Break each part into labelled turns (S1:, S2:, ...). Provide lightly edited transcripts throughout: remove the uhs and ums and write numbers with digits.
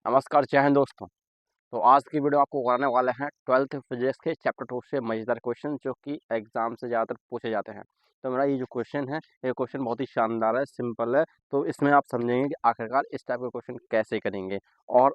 S1: नमस्कार, जय हिंद दोस्तों। तो आज की वीडियो आपको कराने वाले हैं 12th फिजिक्स के चैप्टर 2 से मज़ेदार क्वेश्चन जो कि एग्जाम से ज़्यादातर पूछे जाते हैं। तो मेरा ये जो क्वेश्चन है, ये क्वेश्चन बहुत ही शानदार है, सिंपल है। तो इसमें आप समझेंगे कि आखिरकार इस टाइप के क्वेश्चन कैसे करेंगे। और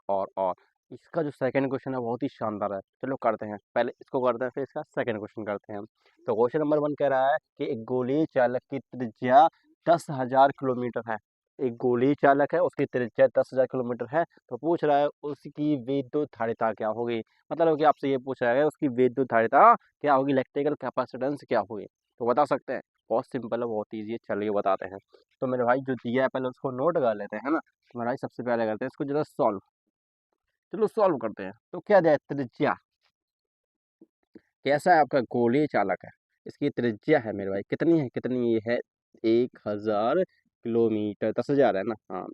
S1: इसका जो सेकंड क्वेश्चन है बहुत ही शानदार है। चलो करते हैं, पहले इसको करते हैं, फिर इसका सेकंड क्वेश्चन करते हैं। तो क्वेश्चन नंबर 1 कह रहा है कि एक गोलीय चालक की त्रिज्या 10,000 किलोमीटर है। एक गोलीय चालक है, उसकी त्रिज्या 10,000 किलोमीटर है। तो पूछ रहा है उसकी विद्युत धारिता क्या होगी। मतलब कि आपसे ये पूछ रहा है उसकी विद्युत धारिता क्या होगी, इलेक्ट्रिकल कैपेसिटेंस क्या होगी। तो बता सकते हैं, बहुत सिंपल है, बहुत ईजी है। चलिए बताते हैं। तो मेरे भाई जो दिया है पहले उसको नोट कर लेते हैं ना। तो मेरे भाई सबसे पहले करते हैं इसको जरा सॉल्व। चलो सॉल्व करते हैं। तो क्या दिया है, त्रिज्या। कैसा है आपका गोलीय चालक है, इसकी त्रिज्या है मेरे भाई कितनी है, कितनी ये है 1,000 किलोमीटर। 10,000 है ना, हाँ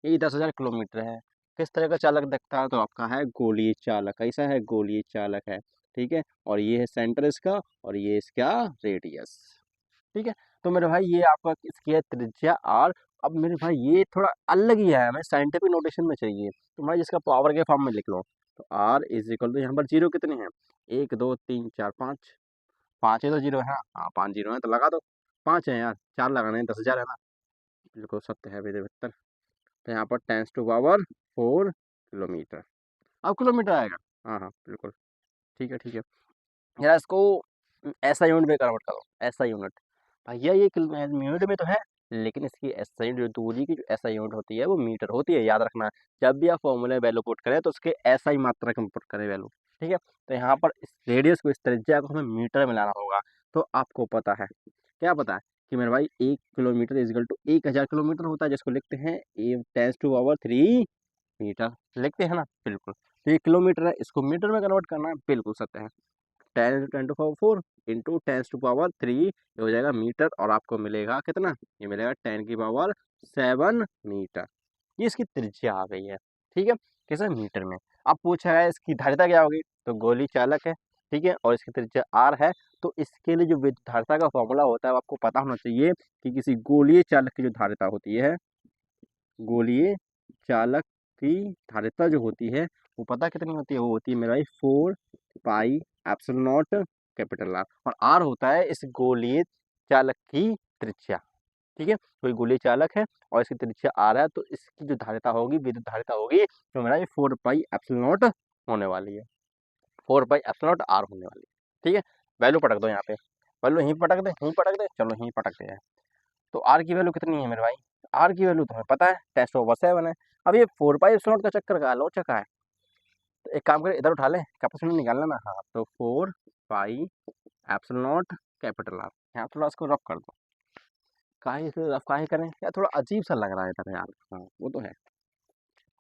S1: ये 10,000 किलोमीटर है। किस तरह का चालक दिखता है, तो आपका है गोलीय चालक। ऐसा है गोलीय चालक है, ठीक है। और ये है सेंटर इसका, और ये इसका रेडियस, ठीक है। तो मेरे भाई ये आपका इसकी है त्रिज्या आर। अब मेरे भाई ये थोड़ा अलग ही है, हमें साइंटिफिक नोटेशन में चाहिए। तो भाई जिसका पावर के फॉर्म में लिख लो। तो आर इज इक्वल टू, यहाँ पर जीरो कितने हैं, 1 2 3 4 5। 5 ही तो जीरो है, हाँ 5 जीरो है, तो लगा दो। 5 है यार, 4 लगाने हैं, 10,000 है ना। बिल्कुल सत्य है मेरे मित्र। तो यहाँ पर 10⁻⁴ किलोमीटर। अब किलोमीटर आएगा, हाँ हाँ बिल्कुल, ठीक है ठीक है। यार इसको ऐसा यूनिट में कन्वर्ट करो, ऐसा यूनिट। भैया ये यूनिट में तो है, लेकिन इसकी एसआई जो दूरी की जो एसआई यूनिट होती है वो मीटर होती है, याद रखना। जब भी आप फॉर्मूले वैल्यू पुट करें तो उसके एसआई मात्रा का पुट करें वैल्यू, ठीक है। तो यहाँ पर इस रेडियस को, इस त्रिज्या को हमें मीटर में लाना होगा। तो आपको पता है, क्या पता है कि मेरे भाई 1 kilometre is equal to 1,000 kilometre होता है, जिसको लिखते हैं 10⁻³ मीटर, लिखते हैं ना, बिल्कुल। तो ये किलोमीटर है, इसको मीटर में कन्वर्ट करना है, बिल्कुल सत्य है। 10⁻⁴ ये हो जाएगा मीटर, और आपको मिलेगा कितना, ये मिलेगा 10⁻⁷ मीटर। ये इसकी त्रिज्या आ गई है, ठीक है, कैसे मीटर में। अब पूछा है इसकी धारिता क्या होगी, तो गोली चालक है, ठीक है, और इसकी त्रिज्या आर है। तो इसके लिए जो विद्युत धारिता का फॉर्मूला होता है वो आपको पता होना चाहिए कि किसी गोलीय चालक की जो धारिता होती है, गोलीय चालक की धारिता जो होती है वो पता कितनी होती है, वो होती है मेरा 4 पाई कैपिटल आर। और आर होता है इस गोलीय चालक की त्रिज्या, ठीक है। कोई गोलीय चालक है और इसकी त्रिज्या आर है, तो इसकी जो धारिता होगी, विद्युत धारिता होगी, तो मेरा ये 4 पाई एप्सिलॉन नॉट होने वाली है, 4 पाई एप्सिलॉन नॉट आर होने वाली है, ठीक है। वैल्यू पटक दो यहाँ पे, वैल्यू यहीं पटक दे, यहीं पटक दे, चलो यहीं पटकते हैं। तो आर की वैल्यू कितनी है मेरे भाई, आर की वैल्यू तुम्हें पता है 10⁻⁷ है। अब ये 4 पाई एप्सिलॉन नॉट का चक्कर का लो चक्का है। तो एक काम करें, इधर उठा ले, कैपेसिटी निकालना ना, हाँ। तो 4 पाई एप्सिलॉन नॉट कैपिटल आर, यहाँ थोड़ा इसको रफ कर दो। काहे से रफ काहे करें यार, थोड़ा अजीब सा लग रहा है इधर यार, हाँ वो तो है,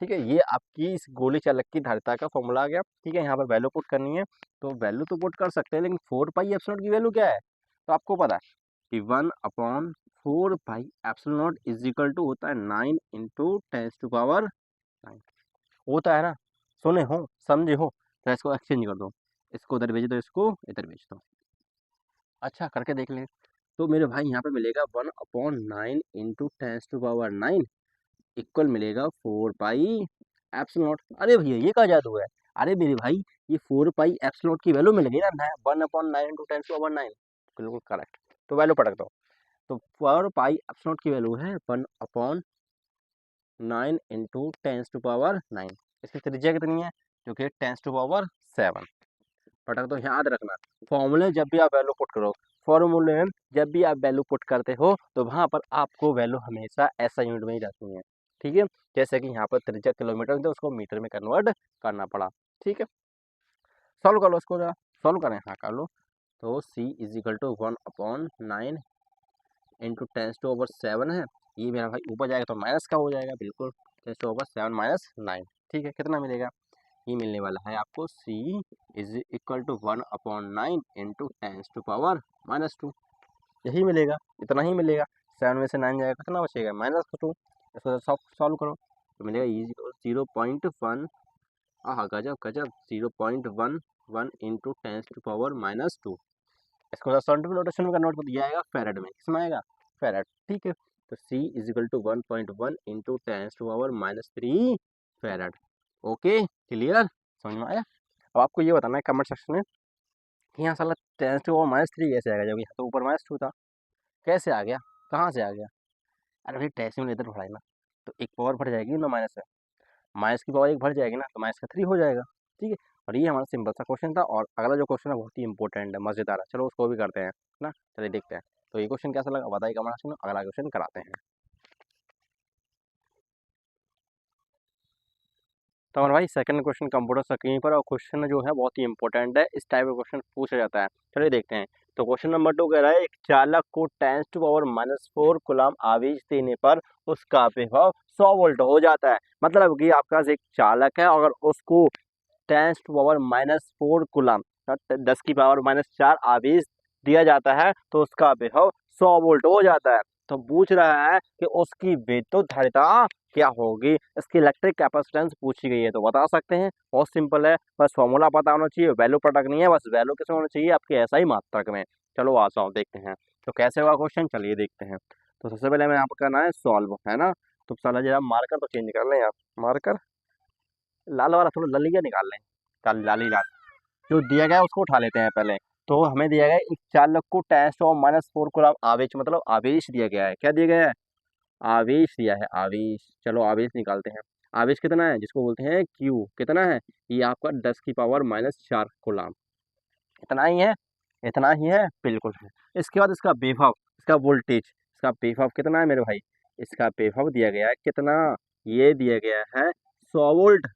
S1: ठीक है। ये आपकी इस गोली चालक की धारिता का फॉर्मूला आ गया, ठीक है। यहाँ पर वैल्यू पुट करनी है, तो वैल्यू तो पुट कर सकते हैं, लेकिन 4 पाई एप्सिलॉन की वैल्यू क्या है, तो आपको पता है कि 1/4 pi epsilon naught is equal to होता है 9 × 10⁻⁹ होता है ना। सुने हो, समझे हो, तो इसको एक्सचेंज कर दो, इसको उधर भेज दो, इसको इधर भेज दो। अच्छा करके देख लें। तो मेरे भाई यहाँ पे मिलेगा 1/9 × 10⁻⁹ इक्वल मिलेगा 4 पाई एप्सिलॉन नॉट। अरे भैया ये क्या जादू है, अरे मेरे भाई ये 4 पाई एप्सिलॉन नॉट की वैल्यू मिल गई ना, 1/9 × 10⁻⁹ बिल्कुल करेक्ट। तो वैल्यू पटक दो। तो 4 पाई एप्सिलॉन नॉट की वैल्यू है 1/9 × 10⁻⁹। इसकी त्रिज्या कितनी है, जो कि 10⁻⁷। पटक दो, याद रखना। फॉर्मूले जब भी आप वैल्यू पुट करो, फॉर्मूले में जब भी आप वैल्यू पुट करते हो, तो वहां पर आपको वैल्यू हमेशा ऐसा यूनिट में ही रहती है, ठीक है। जैसे कि यहाँ पर त्रिज्या किलोमीटर थे, उसको मीटर में कन्वर्ट करना पड़ा, ठीक है। सॉल्व कर लो इसको, जरा सॉल्व करें, हाँ कर लो। तो c इज इक्वल टू 1/9 × 10⁻⁷ है। ये मेरा भाई ऊपर जाएगा तो माइनस का हो जाएगा, बिल्कुल 10⁻⁷ माइनस 9, ठीक है। कितना मिलेगा, ये मिलने वाला है आपको c इज इक्वल टू 1/9 × 10⁻⁻², यही मिलेगा, इतना ही मिलेगा। 7 में से 9 जाएगा, कितना बचेगा, -2। इसको सॉल्व करो तो मिलेगा 0.1, हाँ गजब गजब, 0.11 × 10⁻⁻²। इसको साइंटिफिक नोटेशन में कन्वर्ट कर दिया आएगा फैरेड में, किसमें आएगा, फैरेड, ठीक है। तो c is equal to 1.1 × 10⁻⁻³ farad. Okay, clear, समझ में आया। अब आपको ये बताना है कमेंट सेक्शन में कि यहाँ साला 10⁻³ कैसे आ गया, जब यहाँ तो ऊपर -2 था, कैसे आ गया, कहाँ से आ गया। अरे भाई टेस्ट में इधर बढ़ाई ना, तो एक पावर बढ़ जाएगी ना, माइनस है, माइनस की पावर एक बढ़ जाएगी ना, तो -3 हो जाएगा। ठीक है, और ये हमारा सिंपल सा क्वेश्चन था। और अगला जो क्वेश्चन है बहुत ही इंपॉर्टेंट है, मजेदार है, चलो उसको भी करते हैं ना। चलिए देखते हैं, तो ये क्वेश्चन कैसा लगा बताइए कमेंट सेक्शन में, अगला क्वेश्चन कराते हैं। तो हमारा भाई सेकंड क्वेश्चन कंप्यूटर स्क्रीन पर, और क्वेश्चन जो है बहुत ही इंपॉर्टेंट है, इस टाइप का क्वेश्चन पूछा जाता है। चलिए देखते हैं। तो क्वेश्चन नंबर 2 कह रहा है, एक चालक को 10⁻⁻4 कूलम आवेश देने पर उसका विभव 100 वोल्ट हो जाता है। मतलब कि आपके पास एक चालक है, अगर उसको 10⁻⁻4 कूलम 10⁻⁻4 आवेश दिया जाता है तो उसका विभव 100 वोल्ट हो जाता है। तो पूछ रहा है कि उसकी विद्युत धारिता क्या होगी, इसकी इलेक्ट्रिक कैपेसिटेंस पूछी गई है। तो बता सकते हैं, बहुत सिंपल है, बस फॉर्मूला पता होना चाहिए, वैल्यू पटक नहीं है, बस वैल्यू किसमें होना चाहिए, आपके ऐसा ही मात्रक में। चलो आ जाओ देखते हैं, तो कैसे होगा क्वेश्चन, चलिए देखते हैं। तो सबसे पहले हमें यहाँ पर करना है सॉल्व, है ना। तो साला जरा मार्कर तो चेंज कर लें आप, मार्कर लाल वाला थोड़ा ललिया निकाल लें, लाली लाल जो दिया गया है उसको उठा लेते हैं पहले। तो हमें दिया गया है एक चालक को 10⁻⁻4 कूलम आवेश, मतलब आवेश दिया गया है, क्या दिया गया है, आवेश दिया है, आवेश। चलो आवेश निकालते हैं। आवेश कितना है, जिसको बोलते हैं क्यू, कितना है, ये आपका 10⁻⁻4 कूलम, इतना ही है, इतना ही है, बिल्कुल है। इसके बाद इसका विभव, इसका वोल्टेज, इसका विभव कितना है मेरे भाई, इसका विभव दिया गया है कितना, ये दिया गया है 100 वोल्ट,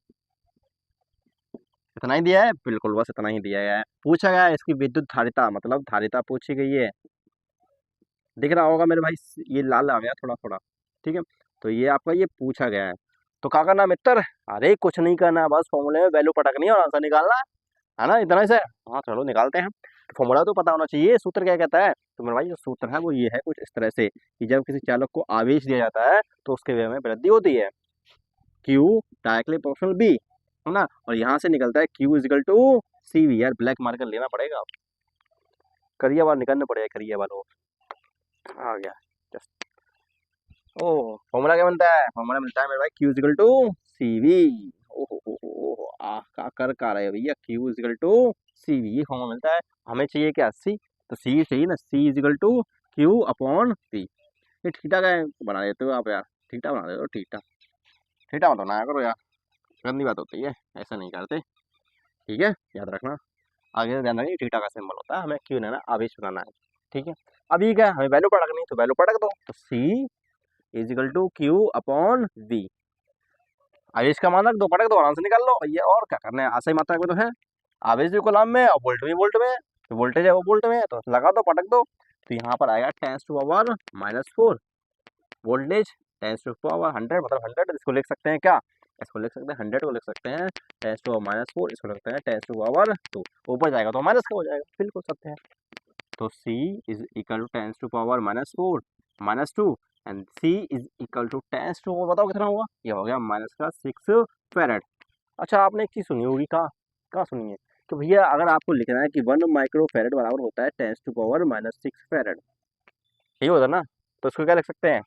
S1: इतना ही दिया है, बिल्कुल बस इतना ही दिया गया है। पूछा गया है इसकी विद्युत धारिता, मतलब धारिता पूछी गई है, दिख रहा होगा मेरे भाई, ये लाल आ गया थोड़ा थोड़ा, ठीक है। तो ये आपका ये पूछा गया है, तो क्या करना मित्र, अरे कुछ नहीं करना, बस फॉर्मूले में वैल्यू पटकनी है और आंसर निकालना है ना, इतना ही से। हाँ चलो निकालते हैं। तो फॉर्मूला तो पता होना चाहिए, सूत्र क्या कहता है, तो मेरे भाई जो सूत्र है वो ये है कुछ इस तरह से, कि जब किसी चालक को आवेश दिया जाता है तो उसके वेग में वृद्धि होती है, क्यू डायरेक्टली प्रोपोर्शनल बी, है ना, और यहाँ से निकलता है Q is equal to C V. यार ब्लैक मार्कर लेना पड़ेगा, करिया बार निकालना पड़ेगा, करिया बार वो आ गया जस्ट। ओ फॉर्मूला क्या बनता है, फॉर्मूला मिलता है मेरे भाई Q is equal to C V. ओहो आ का कर का रहे हो भैया, Q is equal to C V, ये फॉर्मूला मिलता है। हमें चाहिए क्या, सी, तो सी चाहिए ना, C is equal to Q upon V. ये थीटा का बना देते हो आप यार, थीटा बना देते हो, थीटा, थीटा मत बनाया करो यार, गंदी बात होती है, ऐसा नहीं करते, ठीक है, याद रखना। आगे से ध्यान रखिए, थीटा का सिंबल होता है, हमें क्यू लेना, आवेश बनाना है, ठीक है। अभी क्या है, हमें वैल्यू पटकनी, तो वैल्यू पटक दो, तो C is equal to Q upon V, आवेश का मान रख दो, पटक दो, आराम से निकाल लो भैया, और क्या करना है, आशा ही मात्रा में तो है, आवेश भी कॉलम में और वोल्ट भी वोल्ट में है, तो वोल्टेज है वो वोल्ट में है, तो लगा दो, पटक दो। तो यहाँ पर आएगा 10⁻⁻4 वोल्टेज, 10⁻100 मतलब 100, इसको लिख सकते हैं क्या, इसको लिख सकते हैं 100 को लिख सकते हैं 10⁻4, इसको लिखते हैं 10⁻2, ऊपर जाएगा तो माइनस का हो जाएगा, बिल्कुल सत्य है। तो C is equal to 10⁻⁻4 -2 and C is equal to 10⁻, बताओ कितना होगा, ये हो गया -6 फैरेड। अच्छा आपने एक चीज सुनी होगी, कहाँ कहाँ सुनी है, तो भैया अगर आपको लिखना है कि 1 माइक्रो फैरेड बराबर होता है 10⁻⁻6 फैरेड, ये होता ना, तो इसको क्या लिख सकते हैं,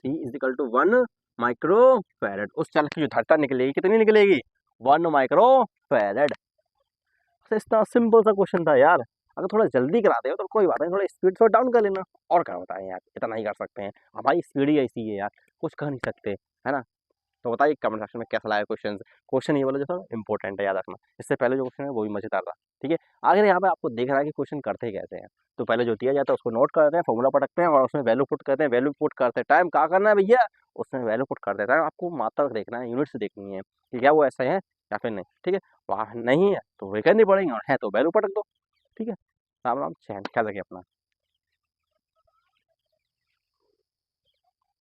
S1: C is equal to 1 micro farad. उस चालक की जो धारिता निकलेगी कितनी निकलेगी, 1 माइक्रो फैरेड। इतना सिंपल सा क्वेश्चन था यार, अगर थोड़ा जल्दी कराते हो तो कोई बात नहीं, थोड़ा स्पीड थोड़ा डाउन कर लेना, और क्या बताएं यार, इतना ही कर सकते हैं, हमारी स्पीड ही ऐसी है यार, कुछ कर नहीं सकते, है ना। तो बताइए कमेंट सेक्शन में कैसा लगा क्वेश्चन, क्वेश्चन ये वाला जो था इंपॉर्टेंट है, याद रखना। इससे पहले जो क्वेश्चन है वो भी मजेदार था, ठीक है। आगे यहाँ पे आपको देख रहा है कि क्वेश्चन करते कैसे हैं। तो पहले जो दिया जाता है उसको नोट करते हैं, फॉर्मूला पटकते हैं और उसमें वैल्यू पुट करते हैं, वैल्यू पुट करते टाइम क्या करना है भैया, उसमें वैल्यू पुट कर देता है, आपको मात्रा देखना है, यूनिट्स देखनी है कि क्या वो ऐसा है या फिर नहीं, ठीक है। वहाँ नहीं है तो वे करनी पड़ेंगे, और है तो वैल्यू पटक दो, ठीक है। राम राम, चैन ख्याल रखिए अपना।